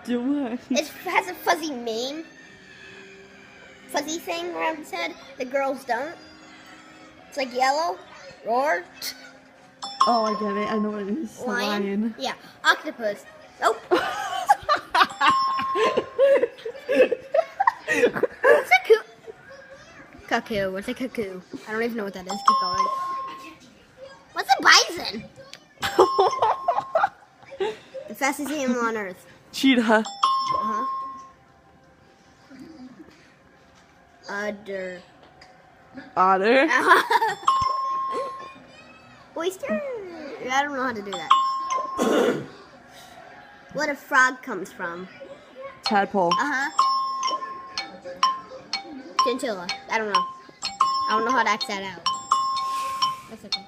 doing? It has a fuzzy mane. Fuzzy thing around its head. The girls don't. It's like yellow. Roar. Oh, I get it. I know what it is. It's a lion. Yeah. Octopus. Oh. What's a cuckoo? What's a cuckoo? I don't even know what that is. Keep going. What's a bison? The fastest animal on earth. Cheetah. Uh-huh. Udder. Otter. Oyster? I don't know how to do that. What a frog comes from. Tadpole. Uh-huh. Chinchilla. I don't know. I don't know how to act that out. That's okay.